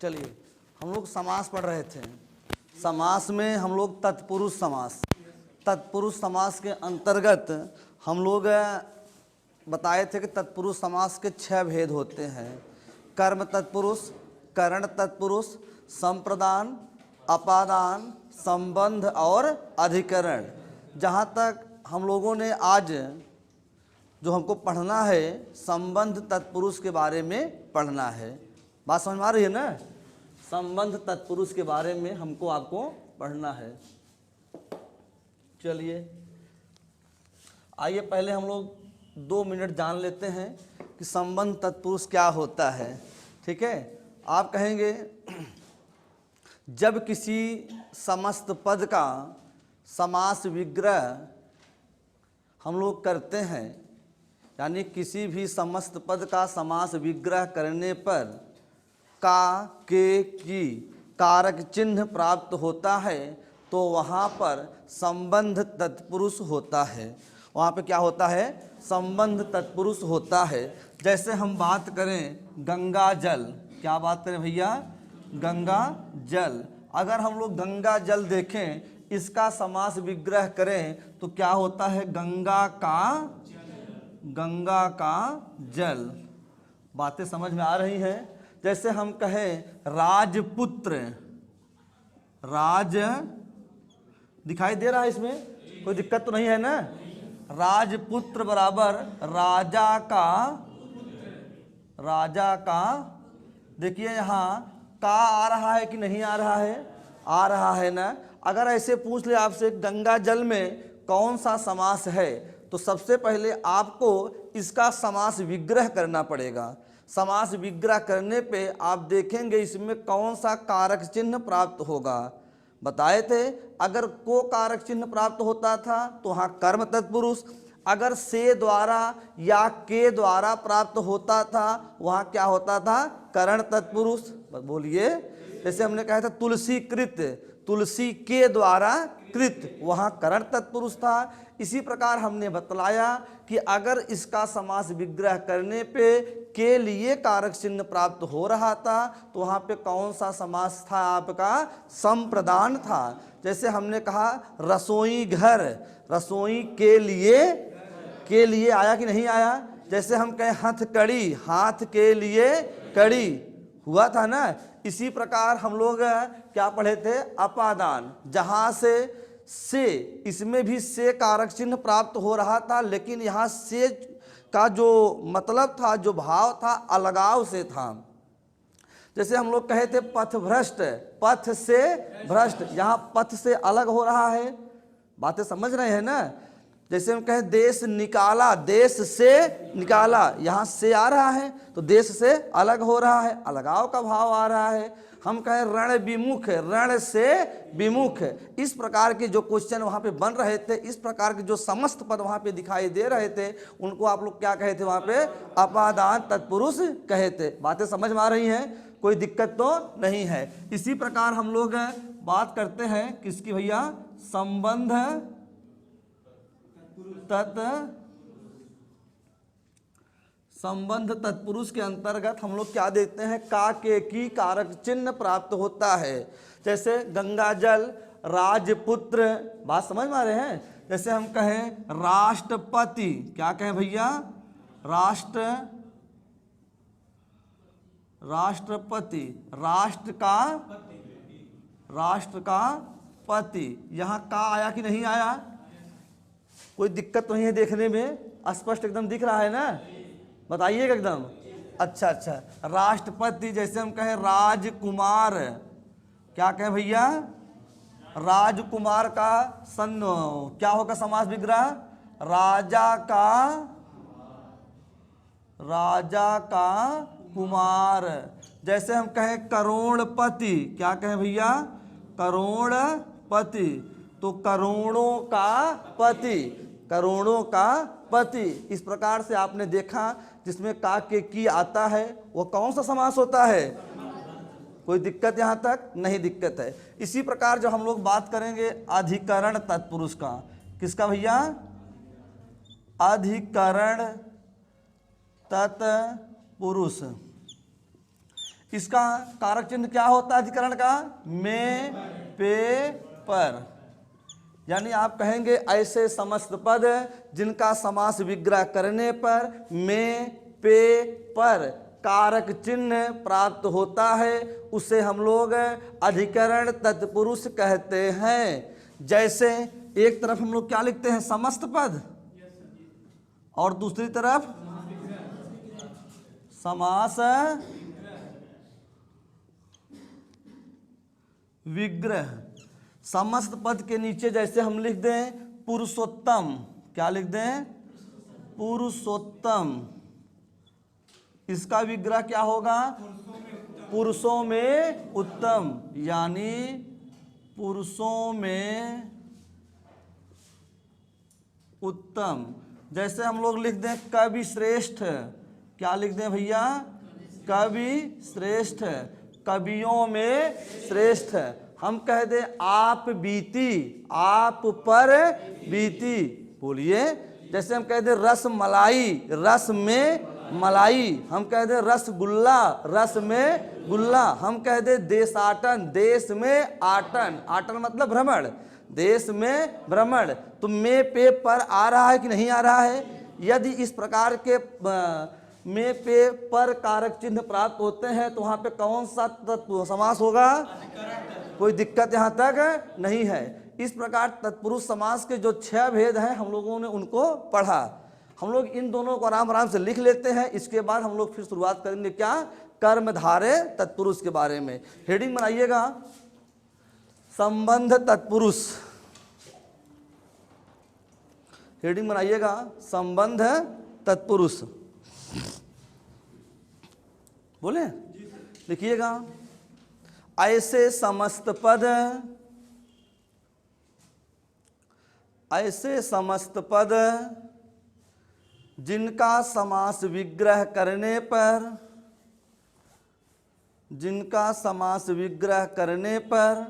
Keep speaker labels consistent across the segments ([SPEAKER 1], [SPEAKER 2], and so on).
[SPEAKER 1] चलिए, हम लोग समास पढ़ रहे थे। समास में हम लोग तत्पुरुष समास के अंतर्गत हम लोग बताए थे कि तत्पुरुष समास के 6 भेद होते हैं। कर्म तत्पुरुष, करण तत्पुरुष, संप्रदान, अपादान, संबंध और अधिकरण। जहाँ तक हम लोगों ने आज जो हमको पढ़ना है, संबंध तत्पुरुष के बारे में पढ़ना है। बात समझ में आ रही है ना? संबंध तत्पुरुष के बारे में हमको आपको पढ़ना है। चलिए, आइए पहले हम लोग 2 मिनट जान लेते हैं कि संबंध तत्पुरुष क्या होता है। ठीक है, आप कहेंगे जब किसी समस्त पद का समास विग्रह हम लोग करते हैं, यानी किसी भी समस्त पद का समास विग्रह करने पर का, के, की कारक चिन्ह प्राप्त होता है, तो वहाँ पर संबंध तत्पुरुष होता है। वहाँ पे क्या होता है? संबंध तत्पुरुष होता है। जैसे हम बात करें गंगा जल, क्या बात करें भैया? गंगा जल। अगर हम लोग गंगा जल देखें, इसका समास विग्रह करें तो क्या होता है? गंगा का जल। बातें समझ में आ रही हैं? जैसे हम कहें राजपुत्र, राज दिखाई दे रहा है, इसमें कोई दिक्कत तो नहीं है ना? राजपुत्र बराबर राजा का देखिए यहाँ का आ रहा है कि नहीं आ रहा है? आ रहा है ना? अगर ऐसे पूछ ले आपसे गंगा जल में कौन सा समास है, तो सबसे पहले आपको इसका समास विग्रह करना पड़ेगा। समास विग्रह करने पे आप देखेंगे इसमें कौन सा कारक चिन्ह प्राप्त होगा। बताए थे अगर को कारक चिन्ह प्राप्त होता था तो वहाँ कर्म तत्पुरुष, अगर से द्वारा या के द्वारा प्राप्त होता था वहाँ क्या होता था? करण तत्पुरुष। बोलिए, जैसे हमने कहा था तुलसी कृत, तुलसी के द्वारा कृत, वहाँ करण तत्पुरुष था। इसी प्रकार हमने बतलाया कि अगर इसका समास विग्रह करने पे के लिए कारक चिन्ह प्राप्त हो रहा था तो वहाँ पे कौन सा समास था? आपका संप्रदान था। जैसे हमने कहा रसोई घर, रसोई के लिए आया कि नहीं आया? जैसे हम कहें हथकड़ी, हाथ के लिए कड़ी, हुआ था ना? इसी प्रकार हम लोग क्या पढ़े थे? अपादान, जहाँ से इसमें भी से कारक चिन्ह प्राप्त हो रहा था, लेकिन यहाँ से का जो मतलब था, जो भाव था, अलगाव से था। जैसे हम लोग कहे थे पथ भ्रष्ट, पथ से भ्रष्ट, यहाँ पथ से अलग हो रहा है। बातें समझ रहे हैं ना? जैसे हम कहें देश निकाला, देश से निकाला, यहाँ से आ रहा है तो देश से अलग हो रहा है, अलगाव का भाव आ रहा है। हम कहें रण विमुख, रण से विमुख, इस प्रकार के जो क्वेश्चन वहाँ पे बन रहे थे, इस प्रकार के जो समस्त पद वहाँ पे दिखाई दे रहे थे, उनको आप लोग क्या कहे थे? वहाँ पे अपादान तत्पुरुष कहे थे। बातें समझ में आ रही हैं? कोई दिक्कत तो नहीं है। इसी प्रकार हम लोग बात करते हैं किसकी भैया? संबंध संबंध तत्पुरुष के अंतर्गत हम लोग क्या देखते हैं? का, के, की कारक चिन्ह प्राप्त होता है। जैसे गंगा जल, राजपुत्र, बात समझ में आ रहे हैं? जैसे हम कहें राष्ट्रपति, क्या कहें भैया? राष्ट्रपति, राष्ट्र का पति, यहाँ का आया कि नहीं आया? कोई दिक्कत तो नहीं है? देखने में स्पष्ट एकदम दिख रहा है ना? बताइएगा एकदम। अच्छा, राष्ट्रपति। जैसे हम कहें राजकुमार, क्या कहें भैया? राजकुमार का क्या होगा समास विग्रह? राजा का कुमार। जैसे हम कहें करोड़पति, क्या कहें भैया? करोड़पति, तो करोड़ों का पति। इस प्रकार से आपने देखा जिसमें का, के, की आता है, वो कौन सा समास होता है? कोई दिक्कत यहाँ तक नहीं दिक्कत है। इसी प्रकार जो हम लोग बात करेंगे अधिकरण तत्पुरुष का, किसका भैया? अधिकरण तत्पुरुष। इसका कारक चिन्ह क्या होता है अधिकरण का? में, पे, पर। यानी आप कहेंगे ऐसे समस्त पद जिनका समास विग्रह करने पर में, पे, पर कारक चिन्ह प्राप्त होता है, उसे हम लोग अधिकरण तत्पुरुष कहते हैं। जैसे एक तरफ हम लोग क्या लिखते हैं? समस्त पद, और दूसरी तरफ समास विग्रह। समस्त पद के नीचे जैसे हम लिख दें पुरुषोत्तम, क्या लिख दें? पुरुषोत्तम। इसका विग्रह क्या होगा? पुरुषों में उत्तम, यानी पुरुषों में उत्तम। जैसे हम लोग लिख दें कवि श्रेष्ठ, क्या लिख दें भैया? कवि श्रेष्ठ, कवियों में श्रेष्ठ। हम कह दें आप बीती, आप पर बीती, बोलिए। जैसे हम कह दें रस मलाई, रस में मलाई। हम कह दें रसगुल्ला, रस में गुल्ला। हम कह दें देशाटन, देश में आटन, आटन मतलब भ्रमण, देश में भ्रमण। तो में, पे, पर आ रहा है कि नहीं आ रहा है? यदि इस प्रकार के में, पे, पर कारक चिन्ह प्राप्त होते हैं तो वहाँ पे कौन सा समास होगा? कोई दिक्कत यहाँ तक नहीं है। इस प्रकार तत्पुरुष समास के जो 6 भेद हैं हम लोगों ने उनको पढ़ा। हम लोग इन दोनों को आराम आराम से लिख लेते हैं। इसके बाद हम लोग फिर शुरुआत करेंगे क्या? कर्मधारय तत्पुरुष के बारे में। हेडिंग बनाइएगा संबंध तत्पुरुष, हेडिंग बनाइएगा संबंध तत्पुरुष। बोले, लिखिएगा ऐसे समस्त पद, ऐसे समस्त पद जिनका समास विग्रह करने पर, जिनका समास विग्रह करने पर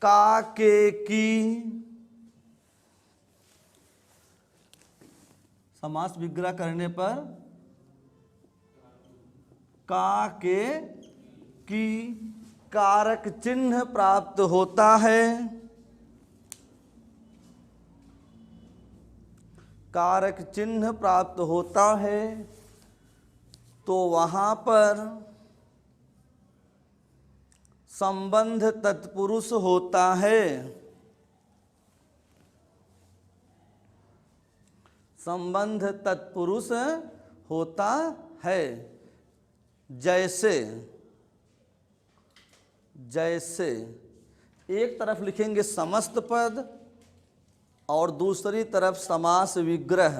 [SPEAKER 1] का, के, की, समास विग्रह करने पर का, के, की कारक चिन्ह प्राप्त होता है, कारक चिन्ह प्राप्त होता है, तो वहां पर संबंध तत्पुरुष होता है। संबंध तत्पुरुष होता है। जैसे, जैसे एक तरफ लिखेंगे समस्त पद और दूसरी तरफ समास विग्रह।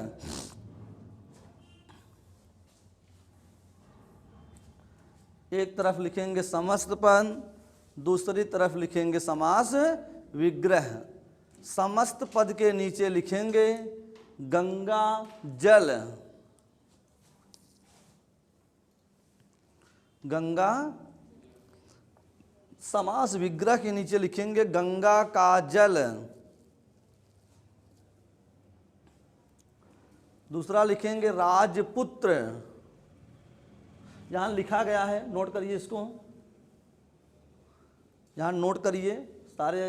[SPEAKER 1] एक तरफ लिखेंगे समस्त पद, दूसरी तरफ लिखेंगे समास विग्रह। समस्त पद के नीचे लिखेंगे गंगा जल, गंगा। समास विग्रह के नीचे लिखेंगे गंगा का जल। दूसरा लिखेंगे राजपुत्र। यहाँ लिखा गया है, नोट करिए इसको, यहाँ नोट करिए, सारे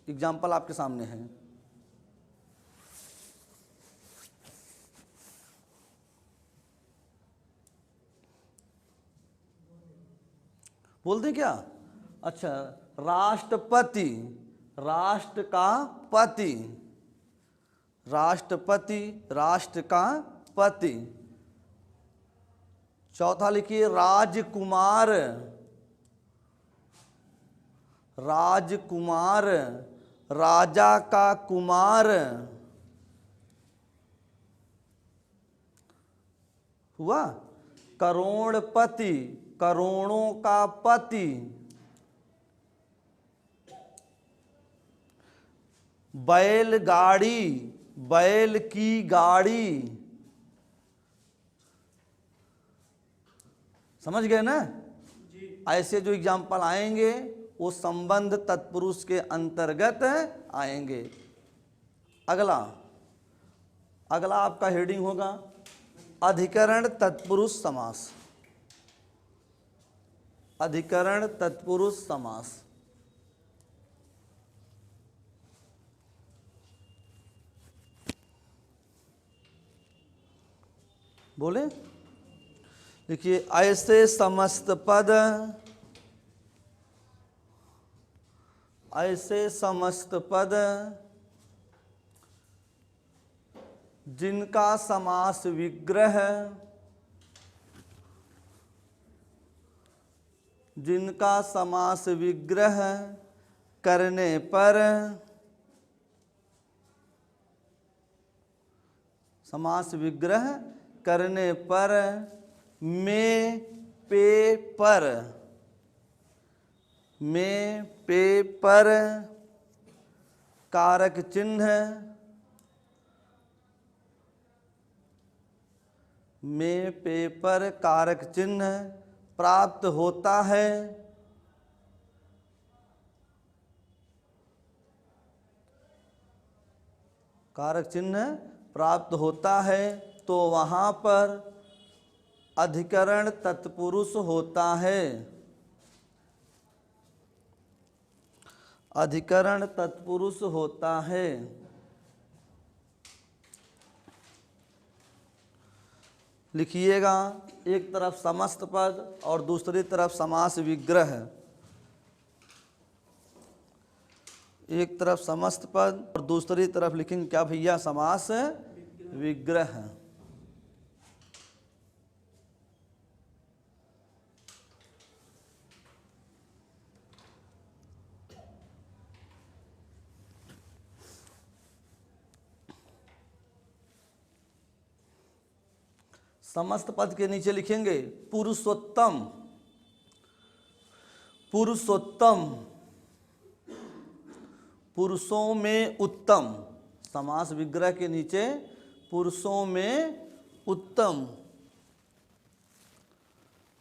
[SPEAKER 1] एग्जाम्पल आपके सामने हैं। बोल दें क्या? अच्छा, राष्ट्रपति, राष्ट्र का पति, राष्ट्रपति, राष्ट्र का पति। चौथा लिखिए राजकुमार, राजकुमार, राजा का कुमार। हुआ? करोड़पति, करोड़ों का पति। बैलगाड़ी, बैल की गाड़ी। समझ गए ना? ऐसे जो एग्जाम्पल आएंगे वो संबंध तत्पुरुष के अंतर्गत आएंगे। अगला, अगला आपका हेडिंग होगा अधिकरण तत्पुरुष समास। अधिकरण तत्पुरुष समास। बोले, देखिए, ऐसे समस्त पद, ऐसे समस्त पद जिनका समास विग्रह, जिनका समास विग्रह करने पर, समास विग्रह करने पर में पे पर, में पे पर कारक चिन्ह, में पे पर कारक चिन्ह प्राप्त होता है। कारक चिन्ह प्राप्त होता है तो वहाँ पर अधिकरण तत्पुरुष होता है। अधिकरण तत्पुरुष होता है। लिखिएगा, एक तरफ समस्त पद और दूसरी तरफ समास विग्रह। एक तरफ समस्त पद और दूसरी तरफ लिखेंगे क्या भैया, समास विग्रह। समस्त पद के नीचे लिखेंगे पुरुषोत्तम। पुरुषोत्तम, पुरुषों में उत्तम। समास विग्रह के नीचे पुरुषों में उत्तम।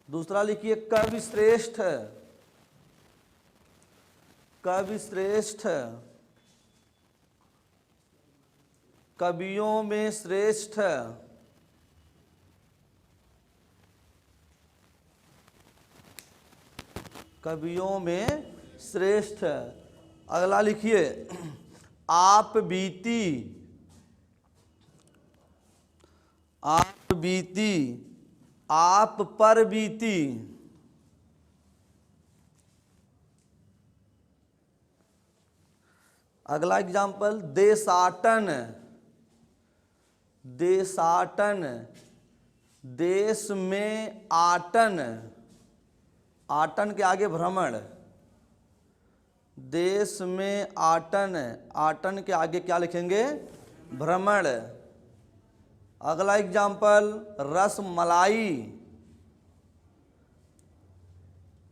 [SPEAKER 1] दूसरा लिखिए कवि श्रेष्ठ। कवि श्रेष्ठ, कवियों में श्रेष्ठ। कवियों में श्रेष्ठ। अगला लिखिए आप बीती। आप बीती, आप पर बीती। अगला एग्जाम्पल देशाटन। देशाटन, देश में आटन। आटन के आगे भ्रमण। देश में आटन, आटन के आगे क्या लिखेंगे, भ्रमण। अगला एग्जाम्पल रस मलाई।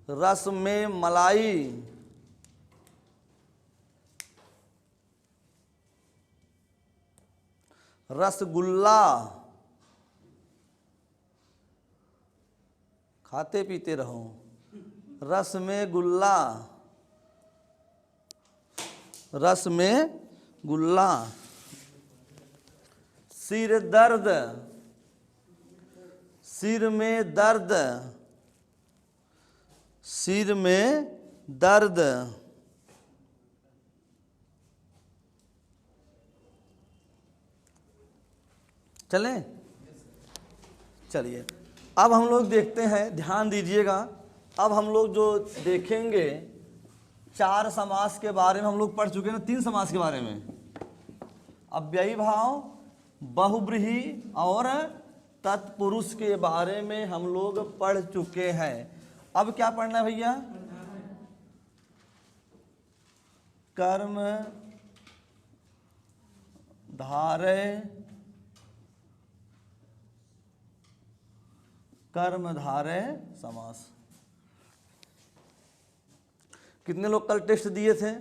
[SPEAKER 1] रस में मलाई। रसगुल्ला, खाते पीते रहो। रस में गुल्ला। रस में गुल्ला। सिर दर्द। सिर में दर्द। सिर में दर्द। चलें, चलिए अब हम लोग देखते हैं, ध्यान दीजिएगा। अब हम लोग जो देखेंगे, चार समास के बारे में हम लोग पढ़ चुके हैं ना, तीन समास के बारे में। अव्ययी भाव, बहुब्रीहि और तत्पुरुष के बारे में हम लोग पढ़ चुके हैं। अब क्या पढ़ना है भैया, कर्म धारय, कर्मधारय समास। कितने लोग कल टेस्ट दिए थे,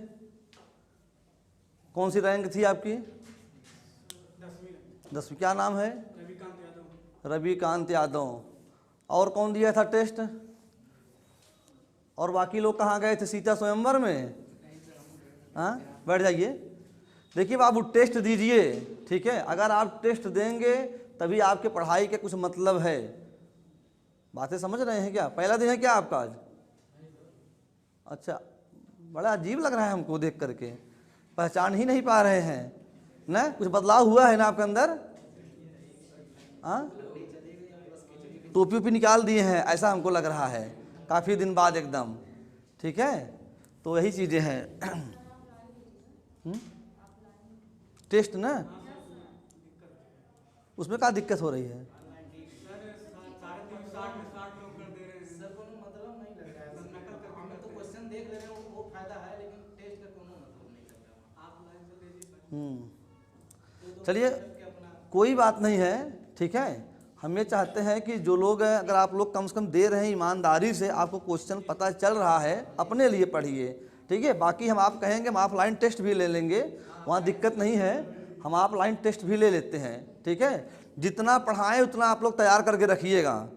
[SPEAKER 1] कौन सी रैंक थी आपकी? 10वीं। क्या नाम है? रविकांत यादव। और कौन दिया था टेस्ट? और बाकी लोग कहाँ गए थे, सीता स्वयंवर में? हाँ, बैठ जाइए। देखिए बाबू, टेस्ट दीजिए, ठीक है। अगर आप टेस्ट देंगे तभी आपके पढ़ाई के कुछ मतलब है। बातें समझ रहे हैं क्या? पहला दिन है क्या आपका आज? अच्छा, बड़ा अजीब लग रहा है हमको देख करके, पहचान ही नहीं पा रहे हैं ना? कुछ बदलाव हुआ है ना आपके अंदर? हाँ, टोपी ओपी निकाल दिए हैं ऐसा हमको लग रहा है काफ़ी दिन बाद एकदम। ठीक है, तो यही चीज़ें हैं। टेस्ट ना, उसमें क्या दिक्कत हो रही है? चलिए कोई बात नहीं है, ठीक है। हम ये चाहते हैं कि जो लोग हैं, अगर आप लोग कम से कम दे रहे हैं ईमानदारी से, आपको क्वेश्चन पता चल रहा है, अपने लिए पढ़िए, ठीक है। बाकी हम आप कहेंगे हम ऑफलाइन टेस्ट भी ले लेंगे, वहाँ दिक्कत नहीं है, हम ऑफलाइन टेस्ट भी ले लेते हैं, ठीक है। जितना पढ़ाएं उतना आप लोग तैयार करके रखिएगा,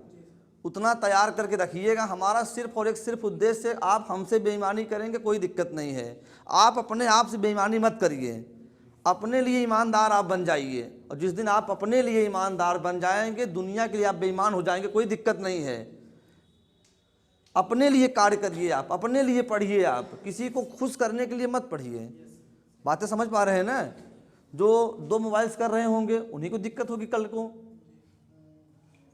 [SPEAKER 1] उतना तैयार करके रखिएगा। हमारा सिर्फ और एक सिर्फ उद्देश्य, आप हमसे बेईमानी करेंगे कोई दिक्कत नहीं है, आप अपने आप से बेईमानी मत करिए, अपने लिए ईमानदार आप बन जाइए। और जिस दिन आप अपने लिए ईमानदार बन जाएंगे, दुनिया के लिए आप बेईमान हो जाएंगे, कोई दिक्कत नहीं है। अपने लिए कार्य करिए, आप अपने लिए पढ़िए, आप किसी को खुश करने के लिए मत पढ़िए। बातें समझ पा रहे हैं ना? जो 2 मोबाइल्स कर रहे होंगे उन्हीं को दिक्कत होगी कल को।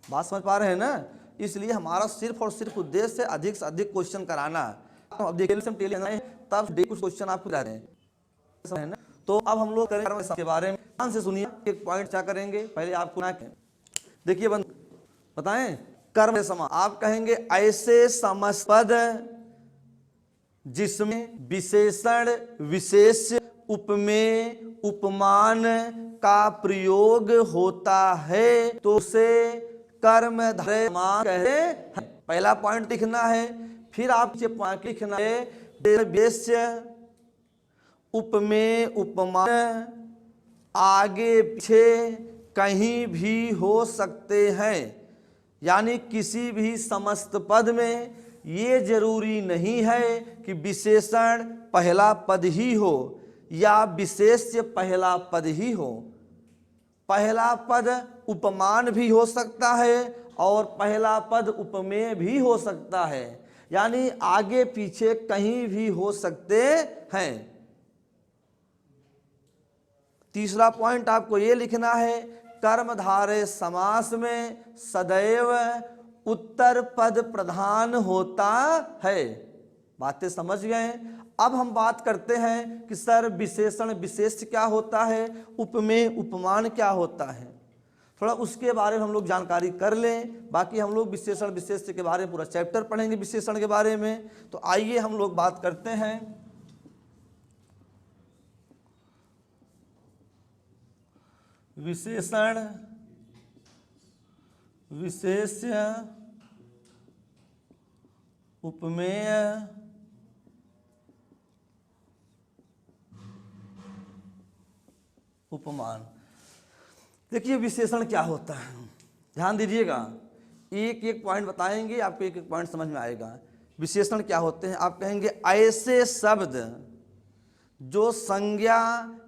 [SPEAKER 1] बात समझ पा रहे हैं ना? इसलिए हमारा सिर्फ और सिर्फ उद्देश्य अधिक से अधिक क्वेश्चन कराना। अब देखिए तब कुछ क्वेश्चन आपको जा रहे हैं ना। तो अब हम लोग करेंगे कर्म के बारे में, ध्यान से सुनिए, एक पॉइंट क्या करेंगे पहले आपको ना देखिए, बताएं कर्म समा। आप कहेंगे ऐसे समपद जिसमें विशेषण विशेष उपमेय उपमान का प्रयोग होता है तो उसे कर्म धारय समान कहते हैं। पहला पॉइंट लिखना है, फिर आप लिखना है विशेष्य उपमेय उपमान आगे पीछे कहीं भी हो सकते हैं, यानी किसी भी समस्त पद में ये जरूरी नहीं है कि विशेषण पहला पद ही हो या विशेष्य पहला पद ही हो। पहला पद उपमान भी हो सकता है और पहला पद उपमेय भी हो सकता है, यानी आगे पीछे कहीं भी हो सकते हैं। तीसरा पॉइंट आपको ये लिखना है, कर्मधारय समास में सदैव उत्तर पद प्रधान होता है। बातें समझ गए? अब हम बात करते हैं कि सर विशेषण विशेष क्या होता है, उपमेय उपमान क्या होता है, थोड़ा उसके बारे में हम लोग जानकारी कर लें। बाकी हम लोग विशेषण विशेष के बारे में पूरा चैप्टर पढ़ेंगे विशेषण के बारे में। तो आइए हम लोग बात करते हैं विशेषण विशेष्य उपमेय उपमान। देखिए विशेषण क्या होता है, ध्यान दीजिएगा, एक एक पॉइंट बताएंगे, आपको एक एक पॉइंट समझ में आएगा। विशेषण क्या होते हैं? आप कहेंगे ऐसे शब्द जो संज्ञा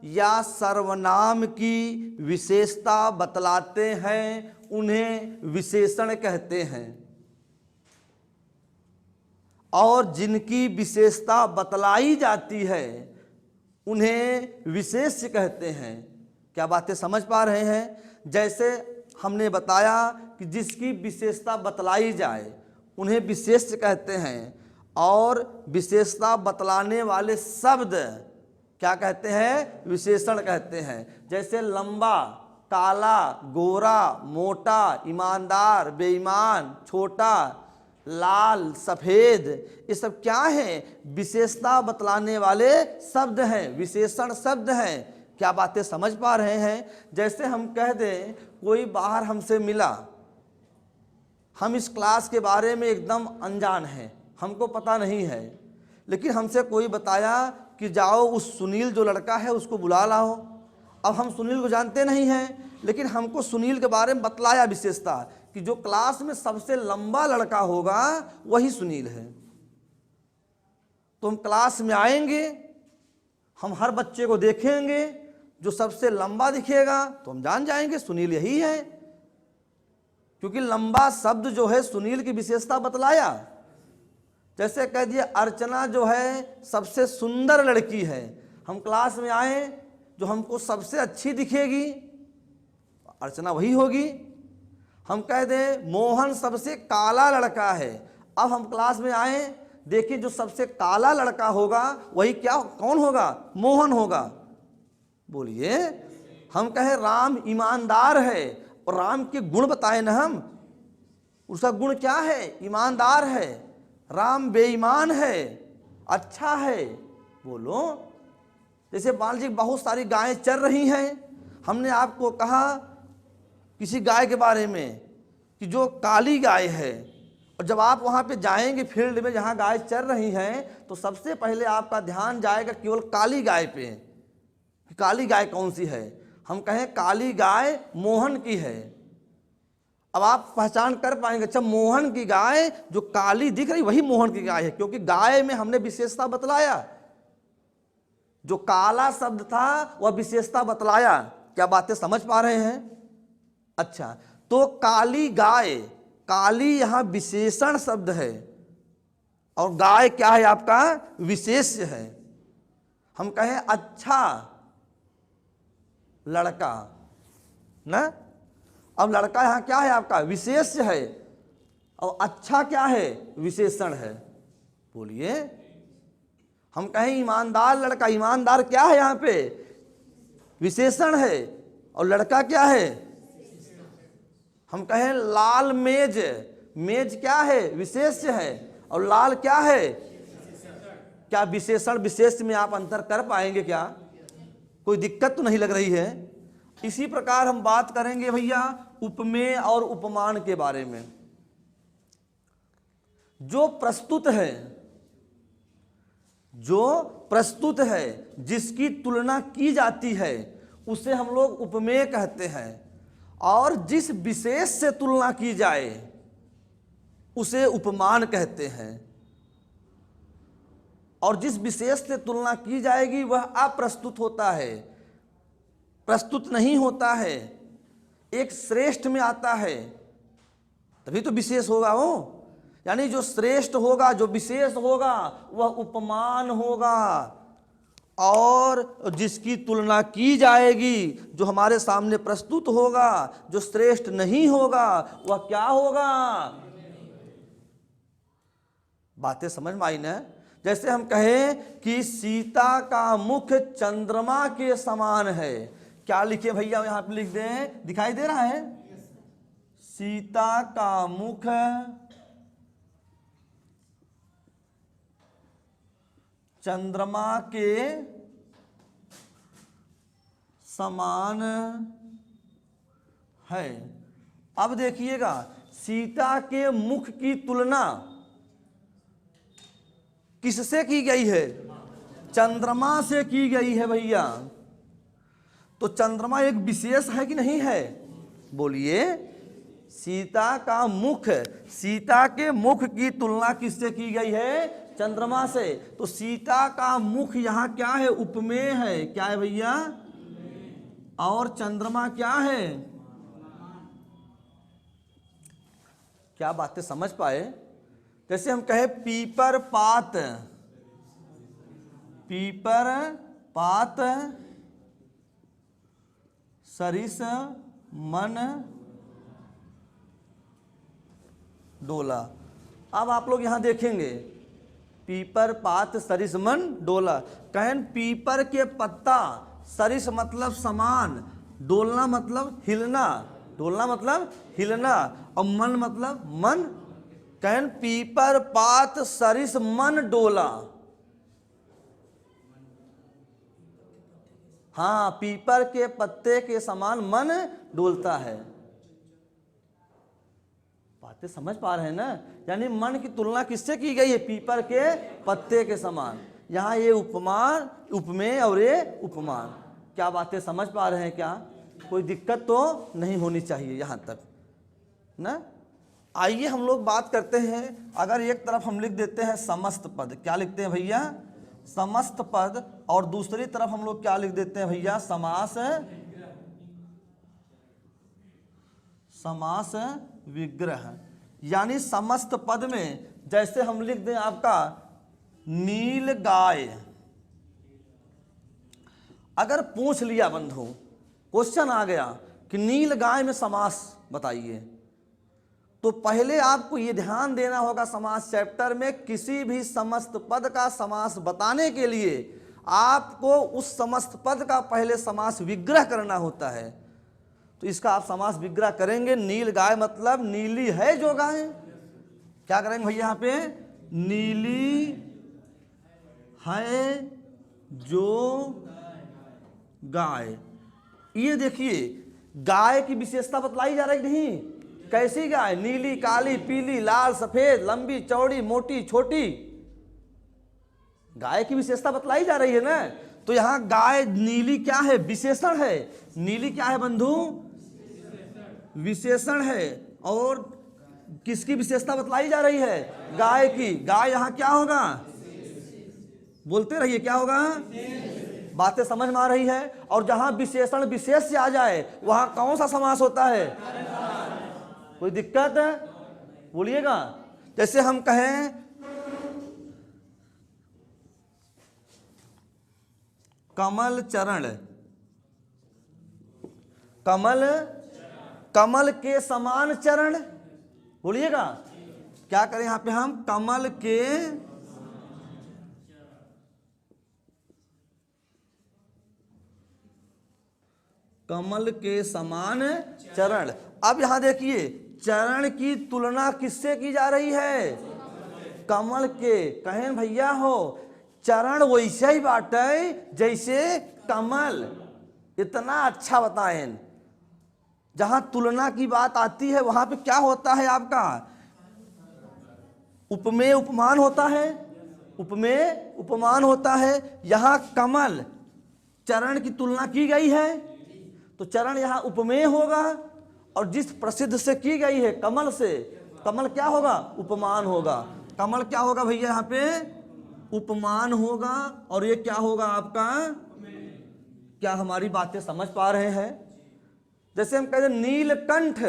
[SPEAKER 1] या सर्वनाम की विशेषता बतलाते हैं उन्हें विशेषण कहते हैं, और जिनकी विशेषता बतलाई जाती है उन्हें विशेष्य कहते हैं। क्या बातें समझ पा रहे हैं? जैसे हमने बताया कि जिसकी विशेषता बतलाई जाए उन्हें विशेष्य कहते हैं, और विशेषता बतलाने वाले शब्द क्या कहते हैं? विशेषण कहते हैं। जैसे लंबा, काला, गोरा, मोटा, ईमानदार, बेईमान, छोटा, लाल, सफेद, ये सब क्या है? विशेषता बतलाने वाले शब्द हैं, विशेषण शब्द हैं। क्या बातें समझ पा रहे हैं? जैसे हम कह दें कोई बाहर हमसे मिला, हम इस क्लास के बारे में एकदम अनजान हैं, हमको पता नहीं है, लेकिन हमसे कोई बताया कि जाओ उस सुनील जो लड़का है उसको बुला लाओ। अब हम सुनील को जानते नहीं हैं, लेकिन हमको सुनील के बारे में बतलाया विशेषता कि जो क्लास में सबसे लंबा लड़का होगा वही सुनील है। तो हम क्लास में आएंगे, हम हर बच्चे को देखेंगे, जो सबसे लंबा दिखेगा तो हम जान जाएंगे सुनील यही है। क्योंकि लंबा शब्द जो है सुनील की विशेषता बतलाया। जैसे कह दिए अर्चना जो है सबसे सुंदर लड़की है, हम क्लास में आए जो हमको सबसे अच्छी दिखेगी अर्चना वही होगी। हम कह दें मोहन सबसे काला लड़का है, अब हम क्लास में आए देखिए जो सबसे काला लड़का होगा वही क्या कौन होगा, मोहन होगा। बोलिए हम कहें राम ईमानदार है और राम के गुण बताए ना हम, उसका गुण क्या है, ईमानदार है। राम बेईमान है, अच्छा है। बोलो जैसे मान लीजिए बहुत सारी गायें चर रही हैं, हमने आपको कहा किसी गाय के बारे में कि जो काली गाय है, और जब आप वहाँ पे जाएंगे फील्ड में जहाँ गाय चर रही हैं तो सबसे पहले आपका ध्यान जाएगा केवल काली गाय पे कि काली गाय कौन सी है। हम कहें काली गाय मोहन की है, अब आप पहचान कर पाएंगे अच्छा मोहन की गाय जो काली दिख रही वही मोहन की गाय है, क्योंकि गाय में हमने विशेषता बतलाया, जो काला शब्द था वह विशेषता बतलाया। क्या बातें समझ पा रहे हैं? अच्छा, तो काली गाय, काली यहां विशेषण शब्द है और गाय क्या है आपका विशेष्य है। हम कहें अच्छा लड़का ना, अब लड़का यहां क्या है आपका विशेष्य है और अच्छा क्या है विशेषण है। बोलिए हम कहें ईमानदार लड़का, ईमानदार क्या है यहां पे विशेषण है और लड़का क्या है। हम कहें लाल मेज, मेज क्या है विशेष्य है और लाल क्या है, क्या विशेषण विशेष में आप अंतर कर पाएंगे क्या, कोई दिक्कत तो नहीं लग रही है। इसी प्रकार हम बात करेंगे भैया उपमेय और उपमान के बारे में। जो प्रस्तुत है, जो प्रस्तुत है जिसकी तुलना की जाती है उसे हम लोग उपमेय कहते हैं, और जिस विशेष से तुलना की जाए उसे उपमान कहते हैं, और जिस विशेष से तुलना की जाएगी वह अप्रस्तुत होता है, प्रस्तुत नहीं होता है, एक श्रेष्ठ में आता है तभी तो विशेष होगा वो। यानी जो श्रेष्ठ होगा जो विशेष होगा वह उपमान होगा, और जिसकी तुलना की जाएगी जो हमारे सामने प्रस्तुत होगा जो श्रेष्ठ नहीं होगा वह क्या होगा। बातें समझ में आई ना। जैसे हम कहें कि सीता का मुख चंद्रमा के समान है, क्या लिखे भैया यहां पे लिख दें, दिखाई दे रहा है सीता का मुख चंद्रमा के समान है। अब देखिएगा सीता के मुख की तुलना किससे की गई है, चंद्रमा से की गई है भैया। तो चंद्रमा एक विशेष है कि नहीं है, बोलिए। सीता का मुख, सीता के मुख की तुलना किससे की गई है, चंद्रमा से। तो सीता का मुख यहाँ क्या है, उपमेय है, क्या है भैया, और चंद्रमा क्या है। क्या बातें समझ पाए। जैसे हम कहे पीपर पात, पीपर पात सरिस मन डोला। अब आप लोग यहां देखेंगे पीपर पात सरिस मन डोला, कहें पीपर के पत्ता, सरिस मतलब समान, डोलना मतलब हिलना, डोलना मतलब हिलना, और मन मतलब मन। कहें पीपर पात सरिस मन डोला। हाँ, पीपर के पत्ते के समान मन डोलता है। बातें समझ पा रहे हैं ना। यानी मन की तुलना किससे की गई है, पीपर के पत्ते के समान। यहाँ ये उपमान, उपमेय और ये उपमान। क्या बातें समझ पा रहे हैं, क्या कोई दिक्कत तो नहीं होनी चाहिए यहाँ तक ना। आइए हम लोग बात करते हैं, अगर एक तरफ हम लिख देते हैं समस्त पद, क्या लिखते हैं भैया, समस्त पद, और दूसरी तरफ हम लोग क्या लिख देते हैं भैया, समास, समास विग्रह, यानी समस्त पद में जैसे हम लिख दें आपका नील गाय। अगर पूछ लिया बंधु, क्वेश्चन आ गया कि नील गाय में समास बताइए, तो पहले आपको ये ध्यान देना होगा समास चैप्टर में किसी भी समस्त पद का समास बताने के लिए आपको उस समस्त पद का पहले समास विग्रह करना होता है। तो इसका आप समास विग्रह करेंगे। नील गाय मतलब नीली है जो गाय। क्या करेंगे भैया यहाँ पे? नीली है जो गाय। ये देखिए गाय की विशेषता बतलाई जा रही नहीं। कैसी गाय? नीली, काली, पीली, लाल, सफेद, लंबी, चौड़ी, मोटी, छोटी, गाय की विशेषता बतलाई जा रही है ना। तो यहां गाय नीली क्या है? विशेषण है। नीली क्या है बंधु? विशेषण है। और किसकी विशेषता बतलाई जा रही है? गाय की। गाय यहां क्या होगा? बोलते रहिए, क्या होगा? बातें समझ में आ रही है। और जहां विशेषण विशेष से आ जाए वहां कौन सा समास होता है? कोई दिक्कत है? बोलिएगा। जैसे हम कहें कमल चरण, कमल, कमल के समान चरण, बोलिएगा। क्या करें यहां पे हम? कमल के कमल के समान चरण। अब यहां देखिए चरण की तुलना किससे की जा रही है? कमल के। कहें भैया हो चरण वैसे ही बाटे जैसे कमल। इतना अच्छा बताएं। जहां तुलना की बात आती है वहां पे क्या होता है आपका? उपमेय उपमान होता है। उपमेय उपमान होता है। यहां कमल चरण की तुलना की गई है तो चरण यहां उपमेय होगा, और जिस प्रसिद्ध से की गई है कमल से, कमल क्या होगा? उपमान होगा। कमल क्या होगा भैया यहां पे? उपमान होगा। और ये क्या होगा आपका? क्या हमारी बातें समझ पा रहे हैं? जैसे हम कहते हैं नीलकंठ,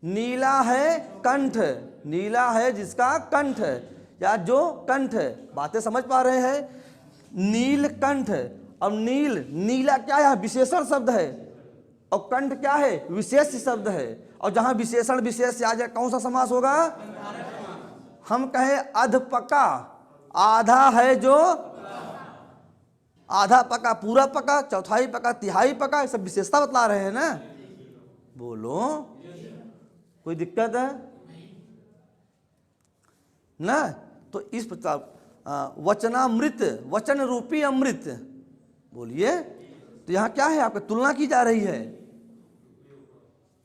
[SPEAKER 1] नीला है कंठ, नीला है जिसका कंठ, या जो कंठ, बातें समझ पा रहे हैं? नीलकंठ। अब नील, नीला क्या है? विशेषण शब्द है। और कंठ क्या है? विशेष शब्द है। और जहां विशेषण विशेष से आ जाए कौन सा समास होगा? हम कहे अधपका, आधा है जो, आधा पका, पूरा पका, चौथाई पका, तिहाई पका, ये सब विशेषता बतला रहे हैं ना। बोलो, कोई दिक्कत है ना? तो इस प्रकार वचनामृत, वचन रूपी अमृत, बोलिए। तो यहां क्या है? आपका तुलना की जा रही है,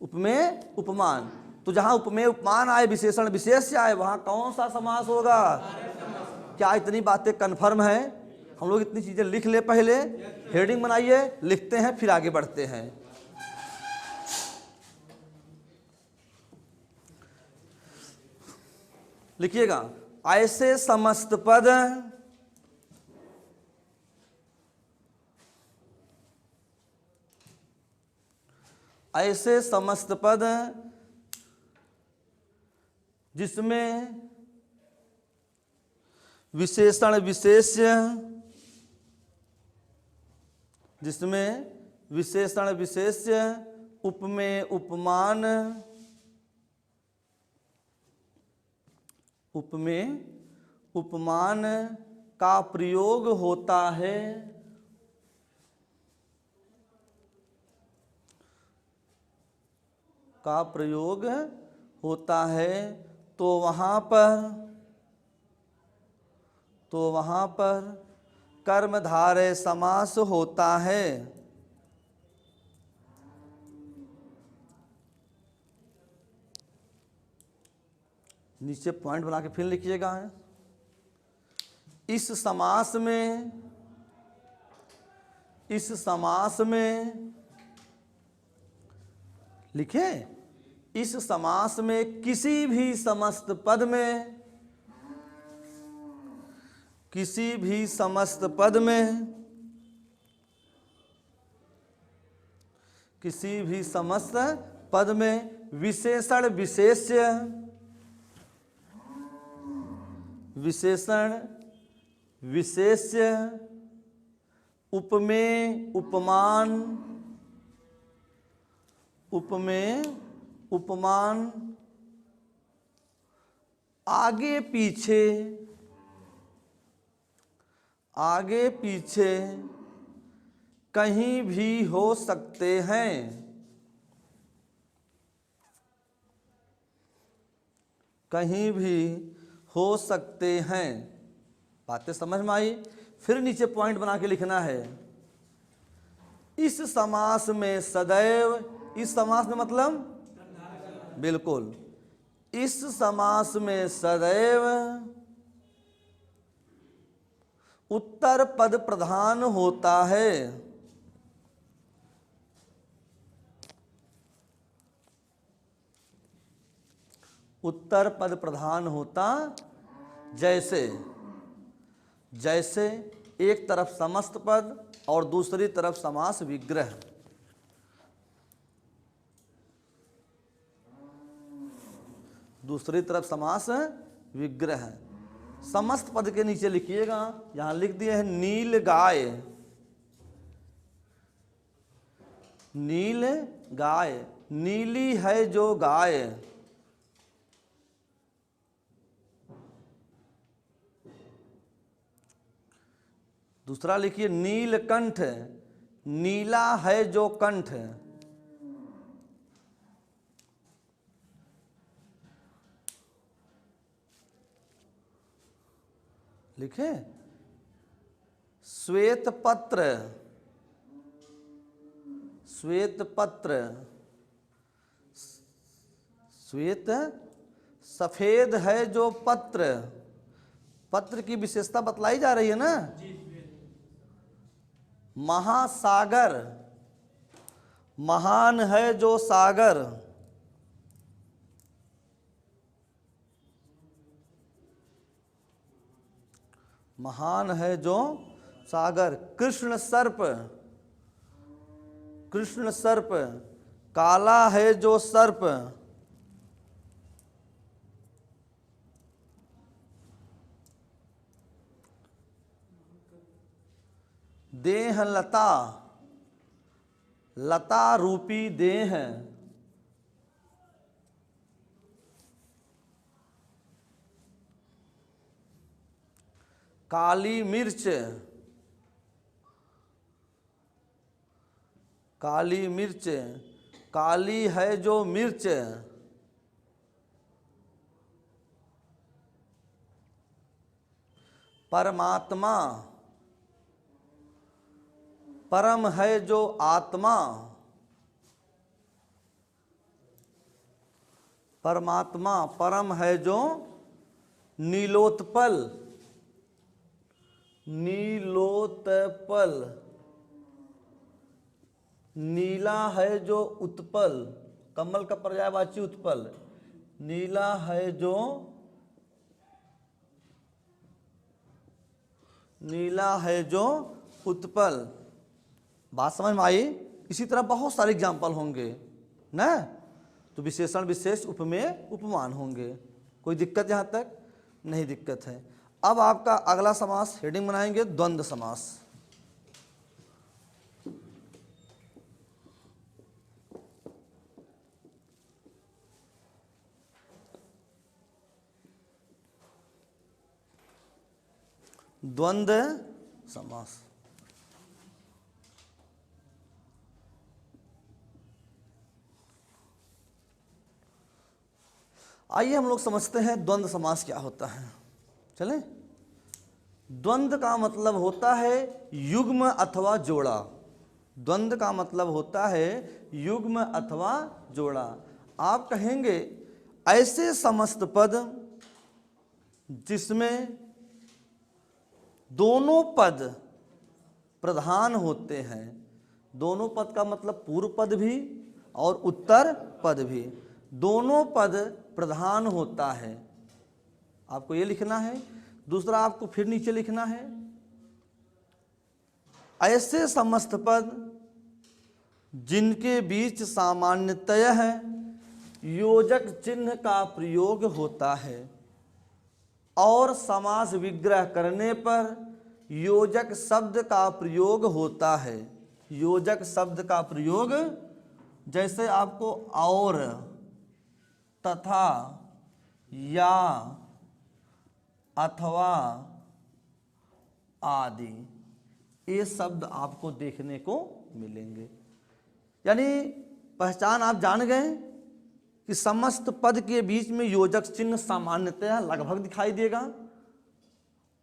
[SPEAKER 1] उपमेय उपमान। तो जहां उपमेय उपमान आए, विशेषण विशेष से आए, वहां कौन सा समास होगा? क्या इतनी बातें कन्फर्म है? हम लोग इतनी चीजें लिख ले, पहले हेडिंग बनाइए, लिखते हैं, फिर आगे बढ़ते हैं। लिखिएगा, ऐसे समस्त पद ऐसे समस्त पद जिसमें विशेषण विशेष्य, जिसमें विशेषण विशेष्य, उपमेय उपमान, उपमेय उपमान का प्रयोग होता है, का प्रयोग होता है, तो वहां पर कर्मधारय समास होता है। नीचे पॉइंट बना के फिर लिखिएगा। इस समास में लिखे, इस समास में किसी भी समस्त पद में, किसी भी समस्त पद में, किसी भी समस्त पद में विशेषण विशेष्य, विशेषण विशेष्य, उपमेय उपमान, उपमेय उपमान, आगे पीछे, आगे पीछे, कहीं भी हो सकते हैं, कहीं भी हो सकते हैं। बातें समझ में आई? फिर नीचे पॉइंट बना के लिखना है, इस समास में सदैव, इस समास में मतलब बिल्कुल, इस समास में सदैव उत्तर पद प्रधान होता है। उत्तर पद प्रधान होता, जैसे, जैसे एक तरफ समस्त पद और दूसरी तरफ समास विग्रह। दूसरी तरफ समास विग्रह। समस्त पद के नीचे लिखिएगा, यहां लिख दिए हैं नील गाय, नील गाय, नीली है जो गाय। दूसरा लिखिए नीलकंठ, नीला है जो कंठ। लिखे श्वेत पत्र, श्वेत पत्र, श्वेत सफेद है जो पत्र। पत्र की विशेषता बतलाई जा रही है ना। महासागर, महान है जो सागर। महान है जो सागर। कृष्ण सर्प, कृष्ण सर्प, काला है जो सर्प। देह लता, लता रूपी देह। काली मिर्च, काली मिर्च, काली है जो मिर्च। परमात्मा, परम है जो आत्मा। परमात्मा परम है जो नीलोत्पल, नीलोत्पल, नीला है जो उत्पल। कमल का पर्यायवाची उत्पल। नीला है जो, नीला है जो उत्पल। बात समझ में आई? इसी तरह बहुत सारे एग्जाम्पल होंगे ना। तो विशेषण विशेष, उपमेय उपमान होंगे। कोई दिक्कत यहाँ तक? नहीं दिक्कत है। अब आपका अगला समास हेडिंग बनाएंगे द्वंद्व समास। द्वंद्व समास। आइए हम लोग समझते हैं द्वंद्व समास क्या होता है। चलें। द्वंद्व का मतलब होता है युग्म अथवा जोड़ा। द्वंद्व का मतलब होता है युग्म अथवा जोड़ा। आप कहेंगे ऐसे समस्त पद जिसमें दोनों पद प्रधान होते हैं। दोनों पद का मतलब पूर्व पद भी और उत्तर पद भी, दोनों पद प्रधान होता है। आपको ये लिखना है। दूसरा आपको फिर नीचे लिखना है, ऐसे समस्त पद जिनके बीच सामान्यतः योजक चिन्ह का प्रयोग होता है और समास विग्रह करने पर योजक शब्द का प्रयोग होता है। योजक शब्द का प्रयोग, जैसे आपको और, तथा, या, अथवा आदि, ये शब्द आपको देखने को मिलेंगे। यानी पहचान आप जान गए कि समस्त पद के बीच में योजक चिन्ह सामान्यतः लगभग दिखाई देगा,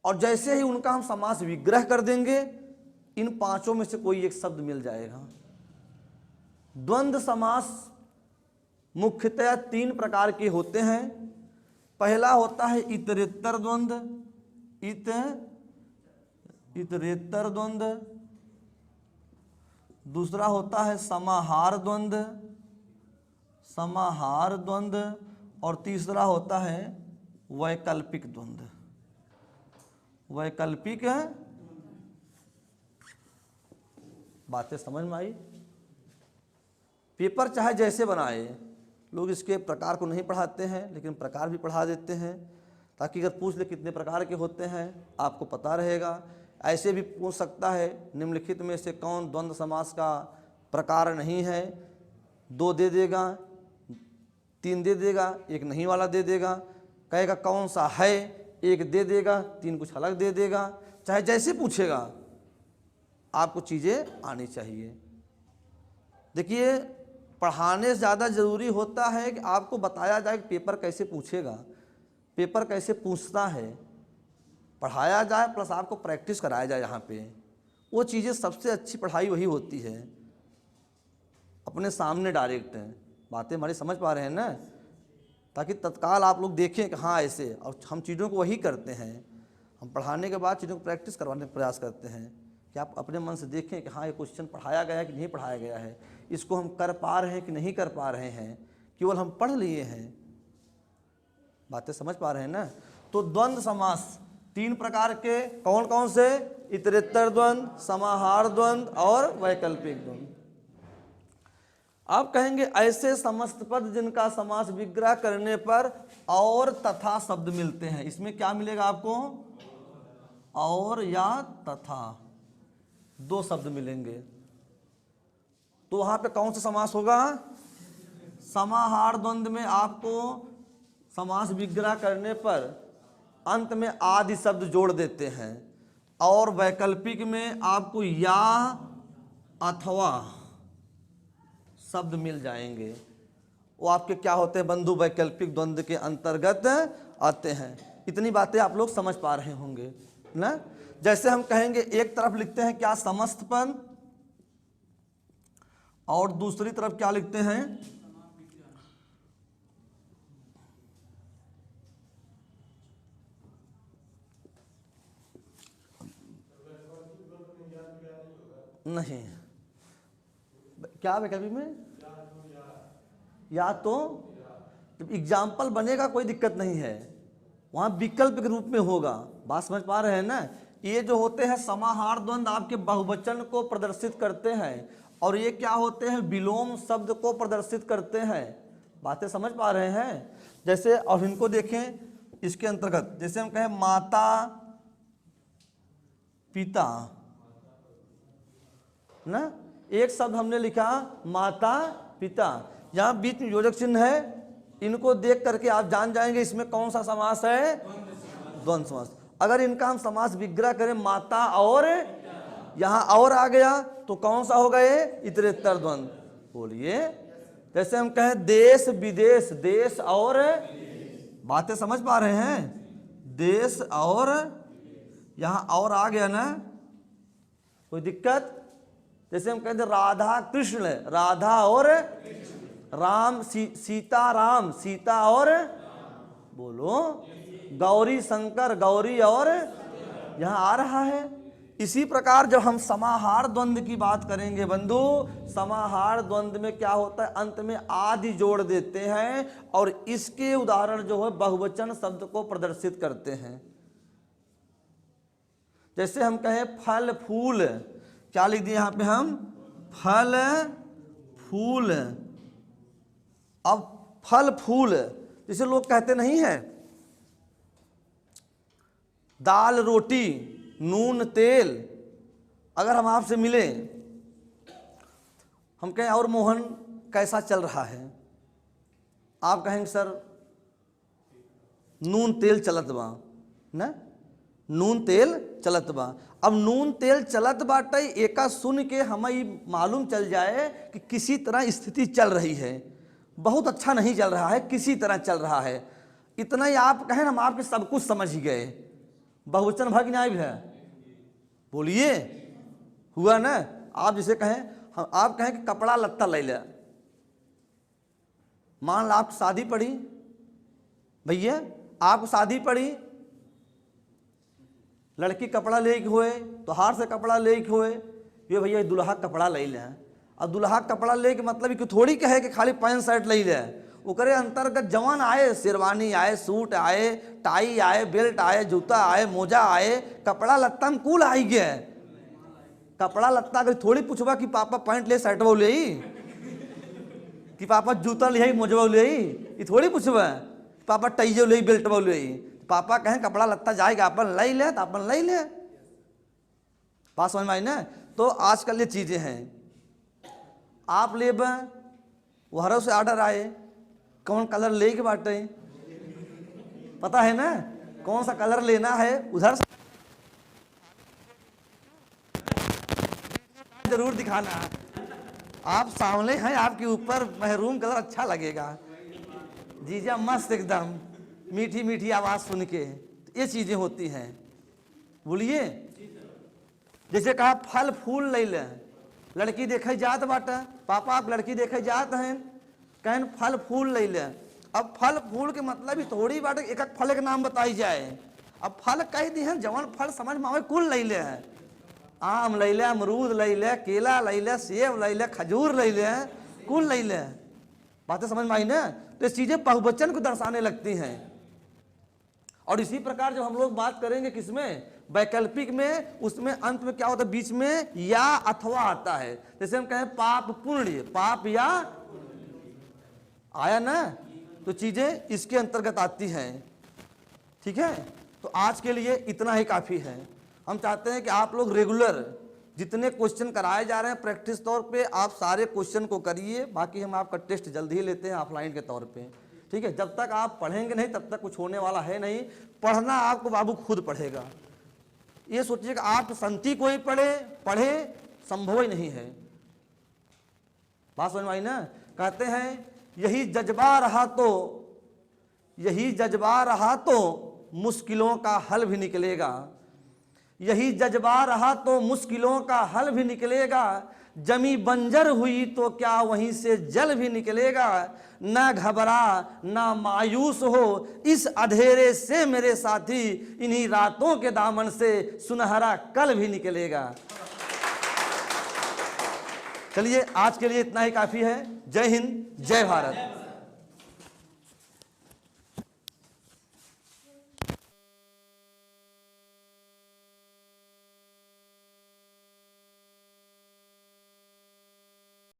[SPEAKER 1] और जैसे ही उनका हम समास विग्रह कर देंगे इन पांचों में से कोई एक शब्द मिल जाएगा। द्वंद्व समास मुख्यतः तीन प्रकार के होते हैं। पहला होता है इतरेत्तर द्वंद्व, इतरेत्तर द्वंद्व। दूसरा होता है समाहार द्वंद्व, समाहार द्वंद्व। और तीसरा होता है वैकल्पिक द्वंद्व, वैकल्पिक। बातें समझ में आई? पेपर चाहे जैसे बनाए, लोग इसके प्रकार को नहीं पढ़ाते हैं, लेकिन प्रकार भी पढ़ा देते हैं, ताकि अगर पूछ ले कितने प्रकार के होते हैं आपको पता रहेगा। ऐसे भी पूछ सकता है निम्नलिखित में से कौन द्वंद्व समास का प्रकार नहीं है, दो दे देगा, तीन दे देगा, एक नहीं वाला दे देगा। कहेगा कौन सा है, एक दे देगा, तीन कुछ अलग दे देगा। चाहे जैसे पूछेगा, आपको चीज़ें आनी चाहिए। देखिए, पढ़ाने से ज़्यादा ज़रूरी होता है कि आपको बताया जाए कि पेपर कैसे पूछेगा, पेपर कैसे पूछता है। पढ़ाया जाए प्लस आपको प्रैक्टिस कराया जाए। यहाँ पे वो चीज़ें सबसे अच्छी पढ़ाई वही होती है, अपने सामने डायरेक्ट है। बातें हमारी समझ पा रहे हैं ना? ताकि तत्काल आप लोग देखें कि हाँ ऐसे, और हम चीज़ों को वही करते हैं। हम पढ़ाने के बाद चीज़ों को प्रैक्टिस करवाने का प्रयास करते हैं कि आप अपने मन से देखें कि हाँ ये क्वेश्चन पढ़ाया गया है कि नहीं पढ़ाया गया है, इसको हम कर पा रहे हैं कि नहीं कर पा रहे हैं, केवल हम पढ़ लिए हैं। बातें समझ पा रहे हैं ना? तो द्वंद्व समास तीन प्रकार के कौन कौन से? इतरेत्तर द्वंद्व, समाहार द्वंद्व और वैकल्पिक द्वंद्व। आप कहेंगे ऐसे समस्त पद जिनका समास विग्रह करने पर और तथा शब्द मिलते हैं। इसमें क्या मिलेगा आपको? और या तथा, दो शब्द मिलेंगे। तो वहां पे कौन सा समास होगा? समाहार द्वंद्व में आपको समास विग्रह करने पर अंत में आदि शब्द जोड़ देते हैं, और वैकल्पिक में आपको या अथवा शब्द मिल जाएंगे। वो आपके क्या होते हैं बंधु? वैकल्पिक द्वंद्व के अंतर्गत आते हैं। इतनी बातें आप लोग समझ पा रहे होंगे ना? जैसे हम कहेंगे एक तरफ लिखते हैं क्या? समस्त पद, और दूसरी तरफ क्या लिखते हैं? नहीं, क्या वैकल्पिक में? या तो जब एग्जाम्पल बनेगा कोई दिक्कत नहीं है, वहां विकल्प के रूप में होगा। बात समझ पा रहे हैं ना? ये जो होते हैं समाहार द्वंद्व आपके बहुवचन को प्रदर्शित करते हैं, और ये क्या होते हैं? विलोम शब्द को प्रदर्शित करते हैं। बातें समझ पा रहे हैं? जैसे अब इनको देखें इसके अंतर्गत, जैसे हम कहें माता पिता ना, एक शब्द हमने लिखा माता पिता, यहाँ बीच में योजक चिन्ह है। इनको देख करके आप जान जाएंगे इसमें कौन सा समास है? द्वंद्व समास। अगर इनका हम समास विग्रह करें माता और, यहाँ और आ गया तो कौन सा हो गए? इतरेत्तर द्वंद्व। बोलिए, जैसे हम कहें देश विदेश, देश और, बातें समझ पा रहे हैं? देश और, यहाँ और आ गया ना, कोई दिक्कत? जैसे हम कहते राधा कृष्ण, राधा और राम, सीता राम, सीता और, बोलो, गौरी शंकर, गौरी और, यहाँ आ रहा है। इसी प्रकार जब हम समाहार द्वंद्व की बात करेंगे बंधु, समाहार द्वंद्व में क्या होता है? अंत में आदि जोड़ देते हैं, और इसके उदाहरण जो है बहुवचन शब्द को प्रदर्शित करते हैं। जैसे हम कहें फल फूल, क्या लिख दिए यहाँ पे हम? फल फूल। अब फल फूल, जैसे लोग कहते नहीं है दाल रोटी नून तेल, अगर हम आपसे मिले, हम कहें और मोहन कैसा चल रहा है, आप कहेंगे सर नून तेल चलत बा ना, नून तेल चलत बा। अब नून तेल चलत बाटे एका सुन के हमें मालूम चल जाए कि किसी तरह स्थिति चल रही है, बहुत अच्छा नहीं चल रहा है, किसी तरह चल रहा है। इतना ही आप कहें हम आपके सब कुछ समझ ही गए। बहुवचन भग न्याय है, बोलिए हुआ ना। आप जिसे कहें, हम आप कहें कि कपड़ा लत्ता ले ले, मान लो आप शादी पड़ी, भैया आप शादी पड़ी, लड़की कपड़ा ले के हुए तो हार से कपड़ा ले के हुए, ये भैया दुल्हा कपड़ा ले लें। अब दुल्हा कपड़ा ले के मतलब कि थोड़ी कहे कि खाली पैंट शर्ट ले ले, ओकरे अंतर्गत जवान आए, शेरवानी आए, सूट आए, टाई आए, बेल्ट आए, जूता आए, मोजा आए, कपड़ा लत्ता में कुल आई गया। कपड़ा लत्ता अगर थोड़ी पूछबा कि पापा पैंट ले शर्ट ले कि पापा जूता ले मोजवा ले, ये थोड़ी पूछबा पापा टाइजो ले बेल्ट ले। पापा कहें कपड़ा लत्ता जाएगा अपन ले ले तो अपन ले ले। बात समझ में आई ना। तो आजकल ये चीज़ें हैं, आप ले वहरों से ऑर्डर आए, कौन कलर ले के बाटे पता है ना, कौन सा कलर लेना है उधर से जरूर दिखाना। आप सामने हैं, आपके ऊपर महरूम कलर अच्छा लगेगा, जीजा मस्त एकदम, मीठी मीठी आवाज़ सुन के। ये चीज़ें होती हैं, बोलिए। जैसे कहा फल फूल ले ले, लड़की देखे जात बाटा, पापा आप लड़की देखे जात हैं, कहें फल फूल ले ले। अब फल फूल के मतलब ही थोड़ी बाटे एक एक फल के नाम बताई जाए। अब फल कह दी हैं, जवन फल समझ में आवे कुल ले ले है, आम ले ले, अमरूद ले ले, केला ले ले, सेब ले ले, खजूर ले ले, कुल ले ले। बातें समझ में आई ना। तो ये चीज़ें बहुवचन को दर्शाने लगती हैं। और इसी प्रकार जब हम लोग बात करेंगे किसमें, वैकल्पिक में, उसमें अंत में क्या होता है, बीच में या अथवा आता है। जैसे हम कहें पाप पुण्य, पाप या आया ना, तो चीजें इसके अंतर्गत आती हैं। ठीक है, तो आज के लिए इतना ही काफी है। हम चाहते हैं कि आप लोग रेगुलर जितने क्वेश्चन कराए जा रहे हैं प्रैक्टिस तौर पे, आप सारे क्वेश्चन को करिए। बाकी हम आपका टेस्ट जल्दी ही लेते हैं ऑफलाइन के तौर पे। ठीक है, जब तक आप पढ़ेंगे नहीं तब तक कुछ होने वाला है नहीं। पढ़ना आपको बाबू खुद पढ़ेगा। ये सोचिए कि आप संति कोई पढ़े संभव ही नहीं है। बात समझ में आई ना। कहते हैं यही जज्बा रहा तो मुश्किलों का हल भी निकलेगा, यही जज्बा रहा तो मुश्किलों का हल भी निकलेगा। जमी बंजर हुई तो क्या वहीं से जल भी निकलेगा। ना घबरा ना मायूस हो इस अंधेरे से मेरे साथी, इन्हीं रातों के दामन से सुनहरा कल भी निकलेगा। चलिए आज के लिए इतना ही काफी है। जय हिंद, जय भारत।